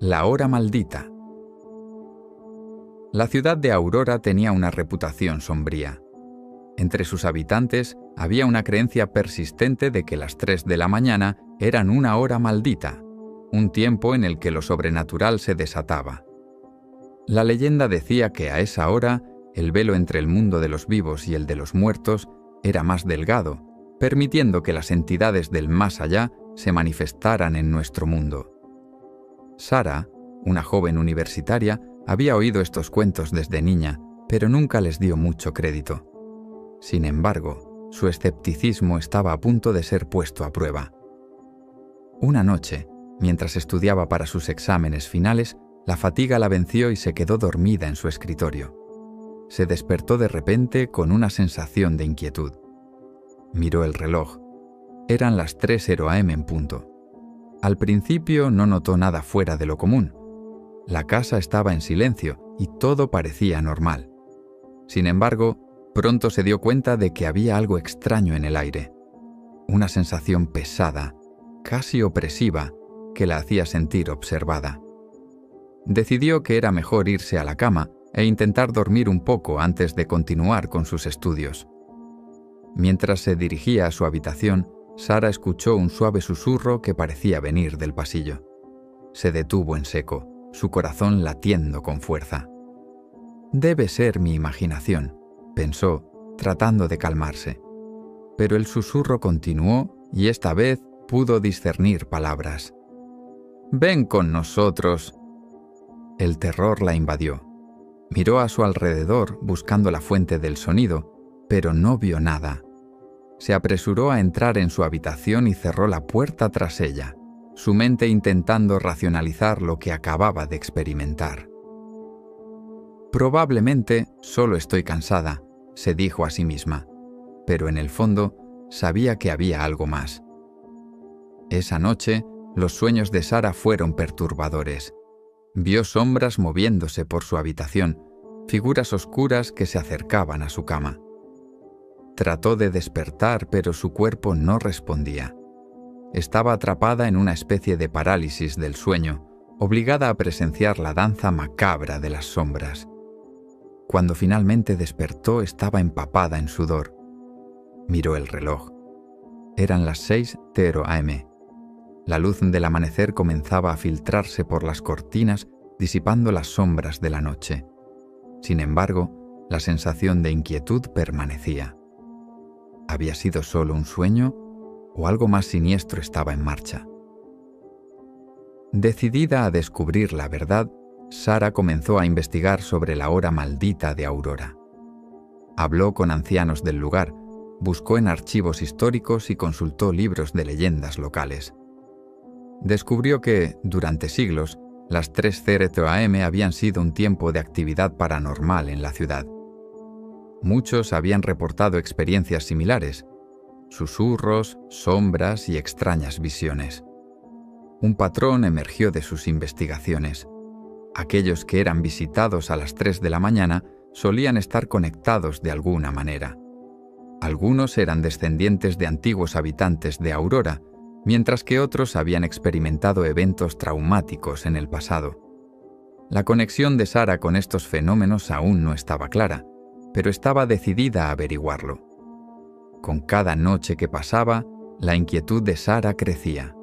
La hora maldita. La ciudad de Aurora tenía una reputación sombría. Entre sus habitantes había una creencia persistente de que las 3 de la mañana eran una hora maldita, un tiempo en el que lo sobrenatural se desataba. La leyenda decía que a esa hora el velo entre el mundo de los vivos y el de los muertos era más delgado, permitiendo que las entidades del más allá se manifestaran en nuestro mundo. Sara, una joven universitaria, había oído estos cuentos desde niña, pero nunca les dio mucho crédito. Sin embargo, su escepticismo estaba a punto de ser puesto a prueba. Una noche, mientras estudiaba para sus exámenes finales, la fatiga la venció y se quedó dormida en su escritorio. Se despertó de repente con una sensación de inquietud. Miró el reloj. Eran las 3:00 am en punto. Al principio no notó nada fuera de lo común. La casa estaba en silencio y todo parecía normal. Sin embargo, pronto se dio cuenta de que había algo extraño en el aire. Una sensación pesada, casi opresiva, que la hacía sentir observada. Decidió que era mejor irse a la cama e intentar dormir un poco antes de continuar con sus estudios. Mientras se dirigía a su habitación, Sara escuchó un suave susurro que parecía venir del pasillo. Se detuvo en seco, su corazón latiendo con fuerza. «Debe ser mi imaginación», pensó, tratando de calmarse. Pero el susurro continuó y esta vez pudo discernir palabras. «Ven con nosotros». El terror la invadió. Miró a su alrededor buscando la fuente del sonido, pero no vio nada. Se apresuró a entrar en su habitación y cerró la puerta tras ella, su mente intentando racionalizar lo que acababa de experimentar. «Probablemente solo estoy cansada», se dijo a sí misma, pero en el fondo sabía que había algo más. Esa noche, los sueños de Sara fueron perturbadores. Vio sombras moviéndose por su habitación, figuras oscuras que se acercaban a su cama. Trató de despertar, pero su cuerpo no respondía. Estaba atrapada en una especie de parálisis del sueño, obligada a presenciar la danza macabra de las sombras. Cuando finalmente despertó, estaba empapada en sudor. Miró el reloj. Eran las 6:00 am. La luz del amanecer comenzaba a filtrarse por las cortinas, disipando las sombras de la noche. Sin embargo, la sensación de inquietud permanecía. ¿Había sido solo un sueño o algo más siniestro estaba en marcha? Decidida a descubrir la verdad, Sara comenzó a investigar sobre la hora maldita de Aurora. Habló con ancianos del lugar, buscó en archivos históricos y consultó libros de leyendas locales. Descubrió que, durante siglos, las 3:00 am habían sido un tiempo de actividad paranormal en la ciudad. Muchos habían reportado experiencias similares, susurros, sombras y extrañas visiones. Un patrón emergió de sus investigaciones. Aquellos que eran visitados a las 3 de la mañana solían estar conectados de alguna manera. Algunos eran descendientes de antiguos habitantes de Aurora, mientras que otros habían experimentado eventos traumáticos en el pasado. La conexión de Sara con estos fenómenos aún no estaba clara, pero estaba decidida a averiguarlo. Con cada noche que pasaba, la inquietud de Sara crecía.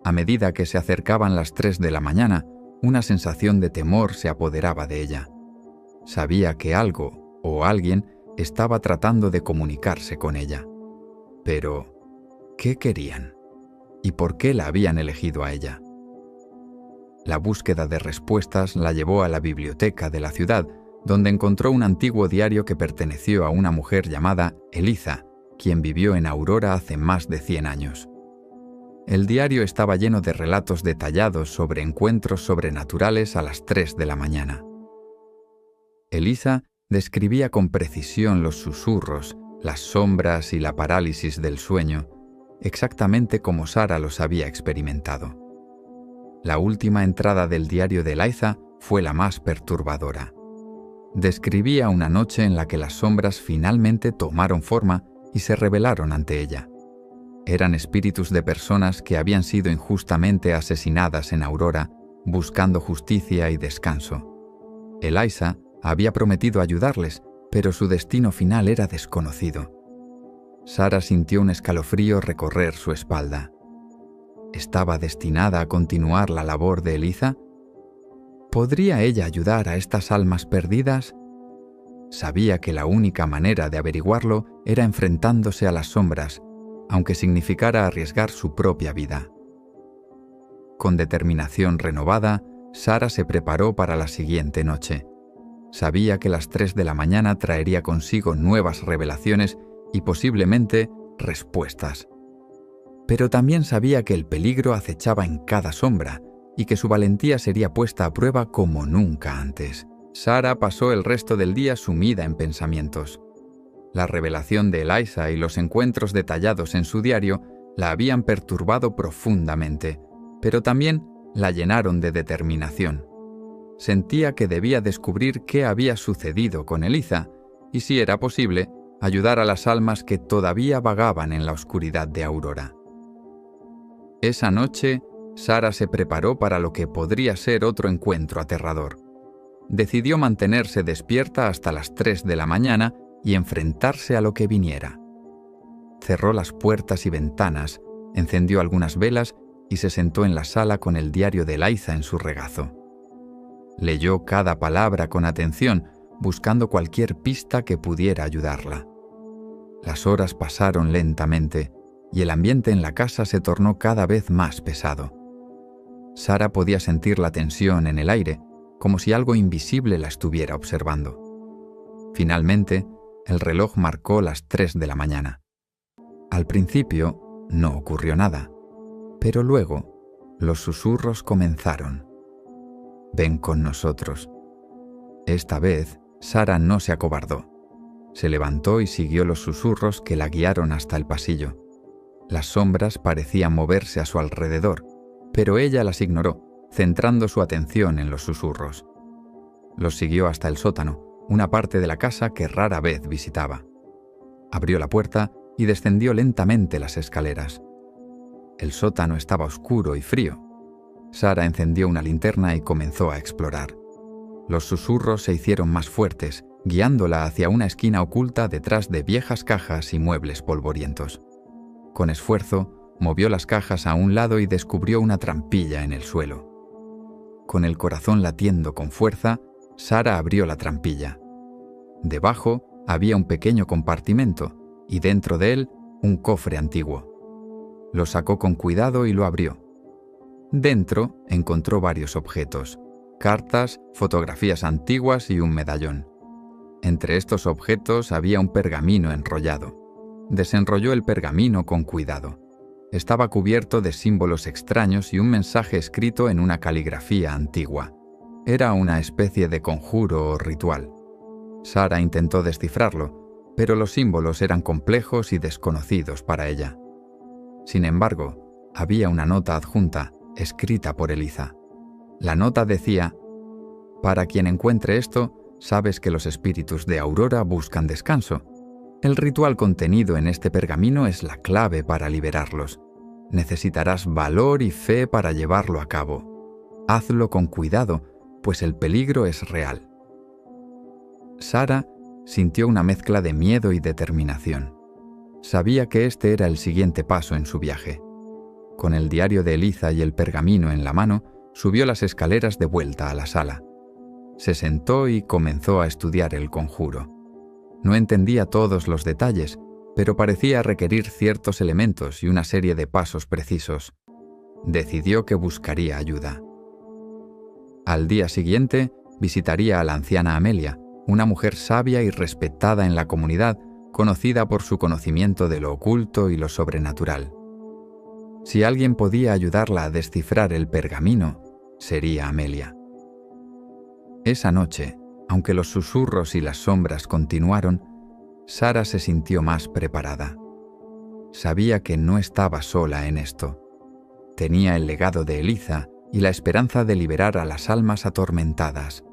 A medida que se acercaban las 3 de la mañana, una sensación de temor se apoderaba de ella. Sabía que algo o alguien estaba tratando de comunicarse con ella. Pero, ¿qué querían? ¿Y por qué la habían elegido a ella? La búsqueda de respuestas la llevó a la biblioteca de la ciudad, donde encontró un antiguo diario que perteneció a una mujer llamada Eliza, quien vivió en Aurora hace más de 100 años. El diario estaba lleno de relatos detallados sobre encuentros sobrenaturales a las 3 de la mañana. Eliza describía con precisión los susurros, las sombras y la parálisis del sueño, exactamente como Sara los había experimentado. La última entrada del diario de Eliza fue la más perturbadora. Describía una noche en la que las sombras finalmente tomaron forma y se rebelaron ante ella. Eran espíritus de personas que habían sido injustamente asesinadas en Aurora buscando justicia y descanso. Eliza había prometido ayudarles, pero su destino final era desconocido. Sara sintió un escalofrío recorrer su espalda. ¿Estaba destinada a continuar la labor de Eliza? ¿Podría ella ayudar a estas almas perdidas? Sabía que la única manera de averiguarlo era enfrentándose a las sombras, aunque significara arriesgar su propia vida. Con determinación renovada, Sara se preparó para la siguiente noche. Sabía que las 3 de la mañana traería consigo nuevas revelaciones y posiblemente respuestas. Pero también sabía que el peligro acechaba en cada sombra y que su valentía sería puesta a prueba como nunca antes. Sara pasó el resto del día sumida en pensamientos. La revelación de Eliza y los encuentros detallados en su diario la habían perturbado profundamente, pero también la llenaron de determinación. Sentía que debía descubrir qué había sucedido con Eliza y, si era posible, ayudar a las almas que todavía vagaban en la oscuridad de Aurora. Esa noche, Sara se preparó para lo que podría ser otro encuentro aterrador. Decidió mantenerse despierta hasta las 3 de la mañana y enfrentarse a lo que viniera. Cerró las puertas y ventanas, encendió algunas velas y se sentó en la sala con el diario de Eliza en su regazo. Leyó cada palabra con atención, buscando cualquier pista que pudiera ayudarla. Las horas pasaron lentamente y el ambiente en la casa se tornó cada vez más pesado. Sara podía sentir la tensión en el aire, como si algo invisible la estuviera observando. Finalmente, el reloj marcó las 3 de la mañana. Al principio, no ocurrió nada, pero luego, los susurros comenzaron. «Ven con nosotros». Esta vez, Sara no se acobardó. Se levantó y siguió los susurros que la guiaron hasta el pasillo. Las sombras parecían moverse a su alrededor, pero ella las ignoró, centrando su atención en los susurros. Los siguió hasta el sótano, una parte de la casa que rara vez visitaba. Abrió la puerta y descendió lentamente las escaleras. El sótano estaba oscuro y frío. Sara encendió una linterna y comenzó a explorar. Los susurros se hicieron más fuertes, guiándola hacia una esquina oculta detrás de viejas cajas y muebles polvorientos. Con esfuerzo, movió las cajas a un lado y descubrió una trampilla en el suelo. Con el corazón latiendo con fuerza, Sara abrió la trampilla. Debajo había un pequeño compartimento y dentro de él un cofre antiguo. Lo sacó con cuidado y lo abrió. Dentro encontró varios objetos: cartas, fotografías antiguas y un medallón. Entre estos objetos había un pergamino enrollado. Desenrolló el pergamino con cuidado. Estaba cubierto de símbolos extraños y un mensaje escrito en una caligrafía antigua. Era una especie de conjuro o ritual. Sara intentó descifrarlo, pero los símbolos eran complejos y desconocidos para ella. Sin embargo, había una nota adjunta, escrita por Eliza. La nota decía: «Para quien encuentre esto, sabes que los espíritus de Aurora buscan descanso. El ritual contenido en este pergamino es la clave para liberarlos. Necesitarás valor y fe para llevarlo a cabo. Hazlo con cuidado, pues el peligro es real». Sara sintió una mezcla de miedo y determinación. Sabía que este era el siguiente paso en su viaje. Con el diario de Eliza y el pergamino en la mano, subió las escaleras de vuelta a la sala. Se sentó y comenzó a estudiar el conjuro. No entendía todos los detalles, pero parecía requerir ciertos elementos y una serie de pasos precisos. Decidió que buscaría ayuda. Al día siguiente, visitaría a la anciana Amelia, una mujer sabia y respetada en la comunidad, conocida por su conocimiento de lo oculto y lo sobrenatural. Si alguien podía ayudarla a descifrar el pergamino, sería Amelia. Esa noche, aunque los susurros y las sombras continuaron, Sara se sintió más preparada. Sabía que no estaba sola en esto. Tenía el legado de Eliza y la esperanza de liberar a las almas atormentadas.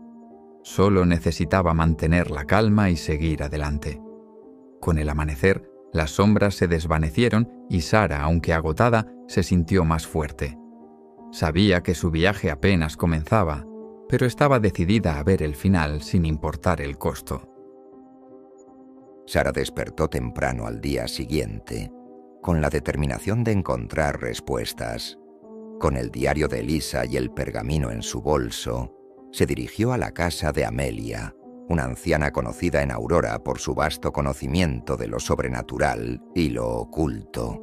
Solo necesitaba mantener la calma y seguir adelante. Con el amanecer, las sombras se desvanecieron y Sara, aunque agotada, se sintió más fuerte. Sabía que su viaje apenas comenzaba, pero estaba decidida a ver el final sin importar el costo. Sara despertó temprano al día siguiente, con la determinación de encontrar respuestas. Con el diario de Elisa y el pergamino en su bolso, se dirigió a la casa de Amelia, una anciana conocida en Aurora por su vasto conocimiento de lo sobrenatural y lo oculto.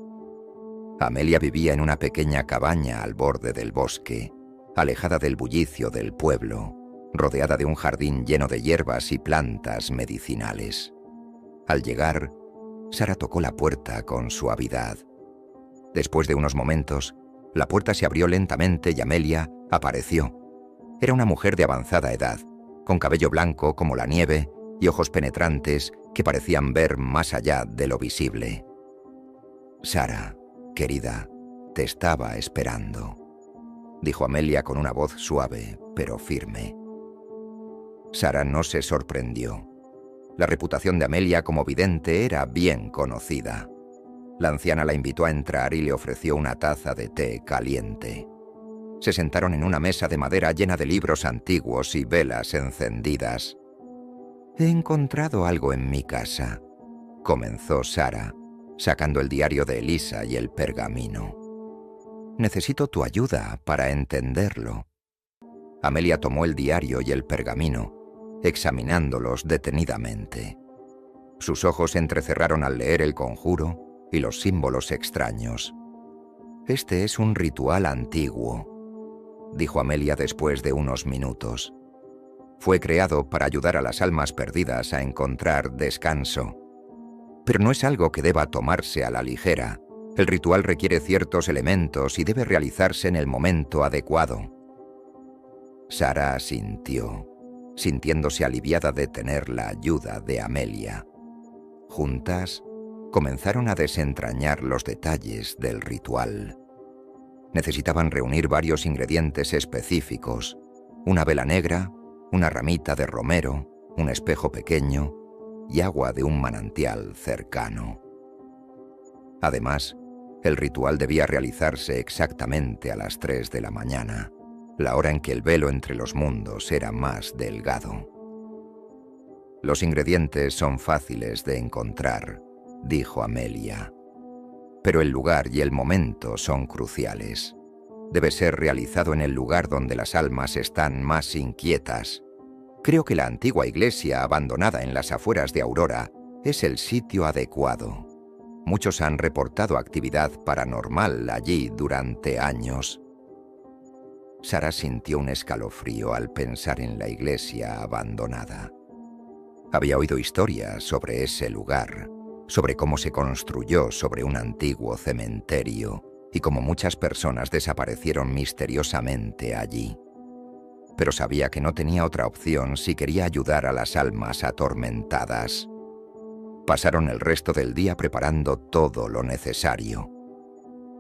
Amelia vivía en una pequeña cabaña al borde del bosque, alejada del bullicio del pueblo, rodeada de un jardín lleno de hierbas y plantas medicinales. Al llegar, Sara tocó la puerta con suavidad. Después de unos momentos, la puerta se abrió lentamente y Amelia apareció. Era una mujer de avanzada edad, con cabello blanco como la nieve y ojos penetrantes que parecían ver más allá de lo visible. «Sara, querida, te estaba esperando», dijo Amelia con una voz suave pero firme. Sara no se sorprendió. La reputación de Amelia como vidente era bien conocida. La anciana la invitó a entrar y le ofreció una taza de té caliente. Se sentaron en una mesa de madera llena de libros antiguos y velas encendidas. «He encontrado algo en mi casa», comenzó Sara, sacando el diario de Elisa y el pergamino. «Necesito tu ayuda para entenderlo». Amelia tomó el diario y el pergamino, examinándolos detenidamente. Sus ojos se entrecerraron al leer el conjuro y los símbolos extraños. «Este es un ritual antiguo», dijo Amelia después de unos minutos. «Fue creado para ayudar a las almas perdidas a encontrar descanso. Pero no es algo que deba tomarse a la ligera. El ritual requiere ciertos elementos y debe realizarse en el momento adecuado». Sara asintió, sintiéndose aliviada de tener la ayuda de Amelia. Juntas, comenzaron a desentrañar los detalles del ritual. Necesitaban reunir varios ingredientes específicos: una vela negra, una ramita de romero, un espejo pequeño y agua de un manantial cercano. Además, el ritual debía realizarse exactamente a las 3 de la mañana, la hora en que el velo entre los mundos era más delgado. «Los ingredientes son fáciles de encontrar», dijo Amelia. «Pero el lugar y el momento son cruciales. Debe ser realizado en el lugar donde las almas están más inquietas. Creo que la antigua iglesia abandonada en las afueras de Aurora es el sitio adecuado. Muchos han reportado actividad paranormal allí durante años». Sara sintió un escalofrío al pensar en la iglesia abandonada. Había oído historias sobre ese lugar, sobre cómo se construyó sobre un antiguo cementerio y cómo muchas personas desaparecieron misteriosamente allí. Pero sabía que no tenía otra opción si quería ayudar a las almas atormentadas. Pasaron el resto del día preparando todo lo necesario.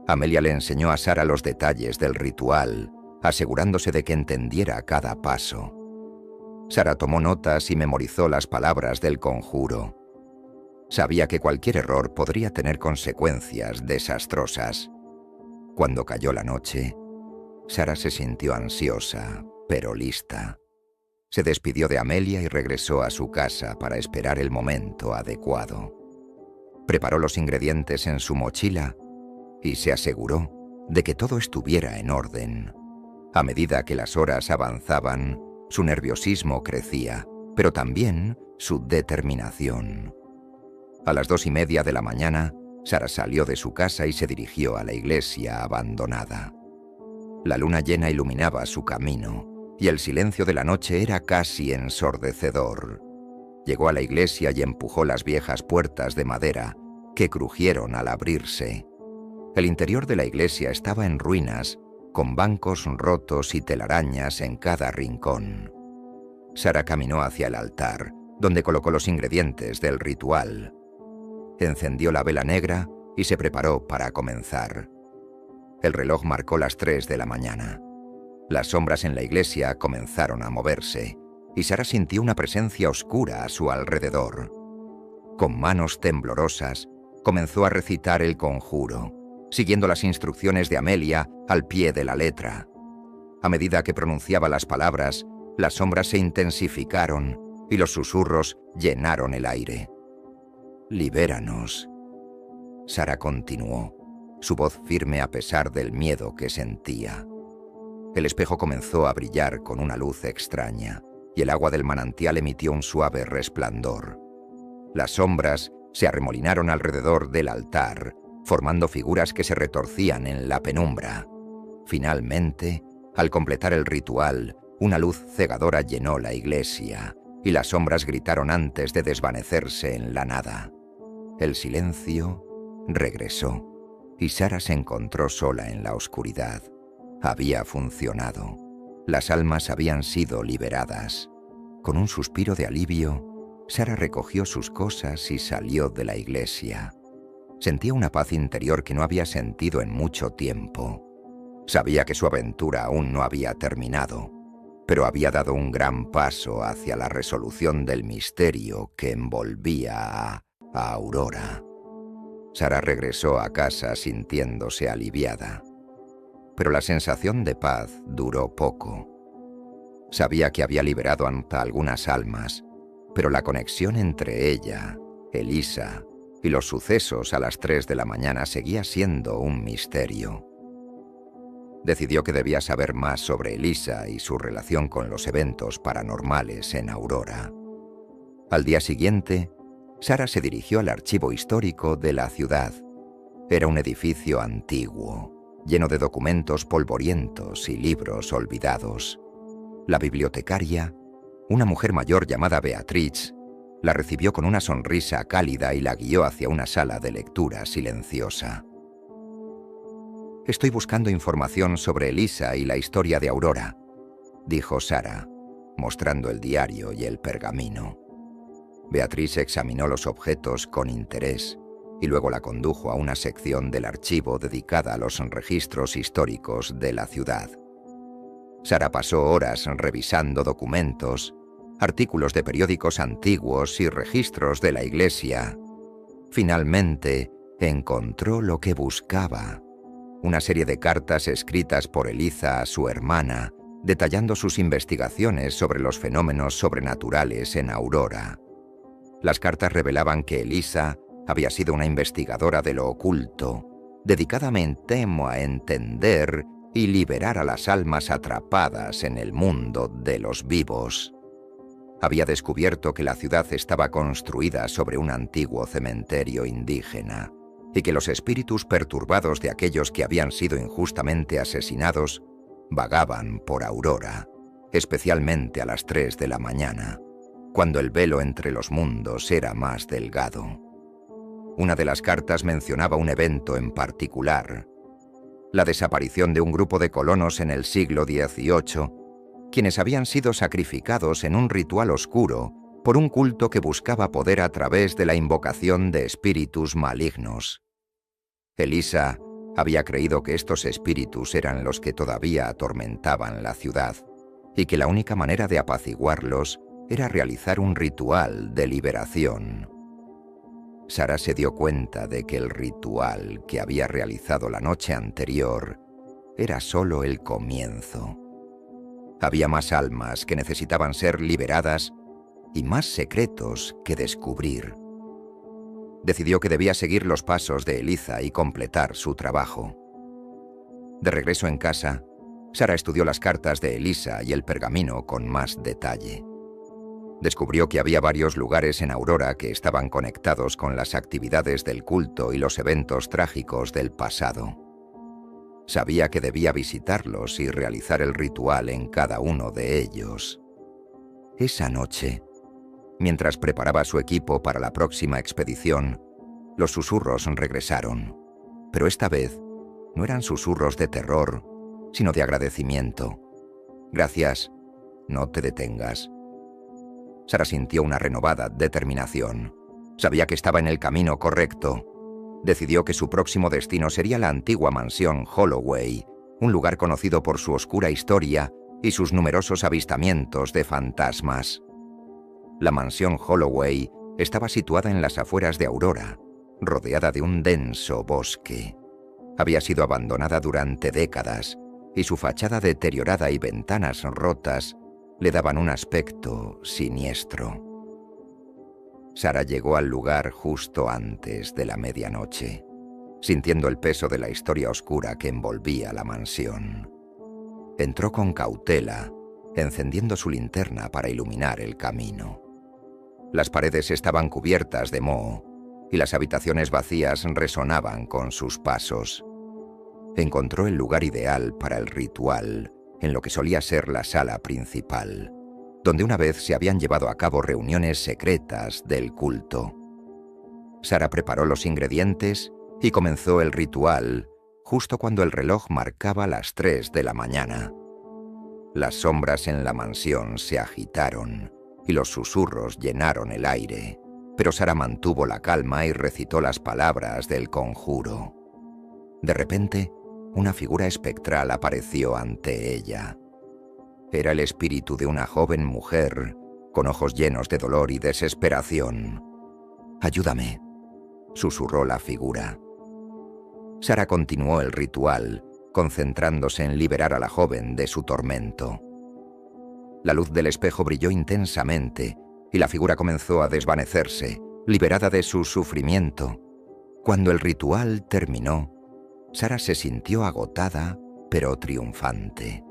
Amelia le enseñó a Sara los detalles del ritual, asegurándose de que entendiera cada paso. Sara tomó notas y memorizó las palabras del conjuro. Sabía que cualquier error podría tener consecuencias desastrosas. Cuando cayó la noche, Sara se sintió ansiosa, pero lista. Se despidió de Amelia y regresó a su casa para esperar el momento adecuado. Preparó los ingredientes en su mochila y se aseguró de que todo estuviera en orden. A medida que las horas avanzaban, su nerviosismo crecía, pero también su determinación. A las 2:30 de la mañana, Sara salió de su casa y se dirigió a la iglesia abandonada. La luna llena iluminaba su camino, y el silencio de la noche era casi ensordecedor. Llegó a la iglesia y empujó las viejas puertas de madera, que crujieron al abrirse. El interior de la iglesia estaba en ruinas, con bancos rotos y telarañas en cada rincón. Sara caminó hacia el altar, donde colocó los ingredientes del ritual. Encendió la vela negra y se preparó para comenzar. El reloj marcó las 3 de la mañana. Las sombras en la iglesia comenzaron a moverse, y Sara sintió una presencia oscura a su alrededor. Con manos temblorosas, comenzó a recitar el conjuro, siguiendo las instrucciones de Amelia al pie de la letra. A medida que pronunciaba las palabras, las sombras se intensificaron y los susurros llenaron el aire. «Libéranos». Sarah continuó, su voz firme a pesar del miedo que sentía. El espejo comenzó a brillar con una luz extraña, y el agua del manantial emitió un suave resplandor. Las sombras se arremolinaron alrededor del altar, formando figuras que se retorcían en la penumbra. Finalmente, al completar el ritual, una luz cegadora llenó la iglesia, y las sombras gritaron antes de desvanecerse en la nada. El silencio regresó, y Sarah se encontró sola en la oscuridad. Había funcionado. Las almas habían sido liberadas. Con un suspiro de alivio, Sarah recogió sus cosas y salió de la iglesia. Sentía una paz interior que no había sentido en mucho tiempo. Sabía que su aventura aún no había terminado, pero había dado un gran paso hacia la resolución del misterio que envolvía a Aurora. Sarah regresó a casa sintiéndose aliviada, pero la sensación de paz duró poco. Sabía que había liberado a algunas almas, pero la conexión entre ella, Elisa, y los sucesos a las 3 de la mañana seguía siendo un misterio. Decidió que debía saber más sobre Elisa y su relación con los eventos paranormales en Aurora. Al día siguiente, Sarah se dirigió al archivo histórico de la ciudad. Era un edificio antiguo, lleno de documentos polvorientos y libros olvidados. La bibliotecaria, una mujer mayor llamada Beatriz, la recibió con una sonrisa cálida y la guió hacia una sala de lectura silenciosa. «Estoy buscando información sobre Elisa y la historia de Aurora», dijo Sarah, mostrando el diario y el pergamino. Beatriz examinó los objetos con interés y luego la condujo a una sección del archivo dedicada a los registros históricos de la ciudad. Sarah pasó horas revisando documentos, artículos de periódicos antiguos y registros de la iglesia. Finalmente, encontró lo que buscaba: una serie de cartas escritas por Elisa a su hermana, detallando sus investigaciones sobre los fenómenos sobrenaturales en Aurora. Las cartas revelaban que Elisa había sido una investigadora de lo oculto, dedicada a entender y liberar a las almas atrapadas en el mundo de los vivos. Había descubierto que la ciudad estaba construida sobre un antiguo cementerio indígena y que los espíritus perturbados de aquellos que habían sido injustamente asesinados vagaban por Aurora, especialmente a las 3 de la mañana, cuando el velo entre los mundos era más delgado. Una de las cartas mencionaba un evento en particular: la desaparición de un grupo de colonos en el siglo XVIII, quienes habían sido sacrificados en un ritual oscuro por un culto que buscaba poder a través de la invocación de espíritus malignos. Elisa había creído que estos espíritus eran los que todavía atormentaban la ciudad y que la única manera de apaciguarlos era realizar un ritual de liberación. Sarah se dio cuenta de que el ritual que había realizado la noche anterior era solo el comienzo. Había más almas que necesitaban ser liberadas y más secretos que descubrir. Decidió que debía seguir los pasos de Elisa y completar su trabajo. De regreso en casa, Sarah estudió las cartas de Elisa y el pergamino con más detalle. Descubrió que había varios lugares en Aurora que estaban conectados con las actividades del culto y los eventos trágicos del pasado. Sabía que debía visitarlos y realizar el ritual en cada uno de ellos. Esa noche, mientras preparaba su equipo para la próxima expedición, los susurros regresaron, pero esta vez no eran susurros de terror, sino de agradecimiento. «Gracias, no te detengas». Sarah sintió una renovada determinación. Sabía que estaba en el camino correcto. Decidió que su próximo destino sería la antigua mansión Holloway, un lugar conocido por su oscura historia y sus numerosos avistamientos de fantasmas. La mansión Holloway estaba situada en las afueras de Aurora, rodeada de un denso bosque. Había sido abandonada durante décadas y su fachada deteriorada y ventanas rotas le daban un aspecto siniestro. Sara llegó al lugar justo antes de la medianoche, sintiendo el peso de la historia oscura que envolvía la mansión. Entró con cautela, encendiendo su linterna para iluminar el camino. Las paredes estaban cubiertas de moho y las habitaciones vacías resonaban con sus pasos. Encontró el lugar ideal para el ritual en lo que solía ser la sala principal, donde una vez se habían llevado a cabo reuniones secretas del culto. Sara preparó los ingredientes y comenzó el ritual justo cuando el reloj marcaba las 3 de la mañana. Las sombras en la mansión se agitaron y los susurros llenaron el aire, pero Sara mantuvo la calma y recitó las palabras del conjuro. De repente, una figura espectral apareció ante ella. Era el espíritu de una joven mujer con ojos llenos de dolor y desesperación. «Ayúdame», susurró la figura. Sara continuó el ritual, concentrándose en liberar a la joven de su tormento. La luz del espejo brilló intensamente y la figura comenzó a desvanecerse, liberada de su sufrimiento. Cuando el ritual terminó, Sara se sintió agotada, pero triunfante.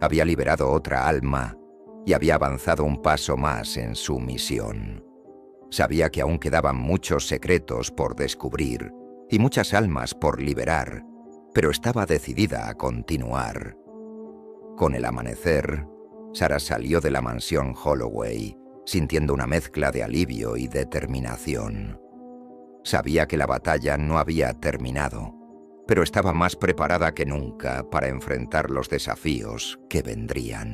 Había liberado otra alma y había avanzado un paso más en su misión. Sabía que aún quedaban muchos secretos por descubrir y muchas almas por liberar, pero estaba decidida a continuar. Con el amanecer, Sara salió de la mansión Holloway, sintiendo una mezcla de alivio y determinación. Sabía que la batalla no había terminado, pero estaba más preparada que nunca para enfrentar los desafíos que vendrían.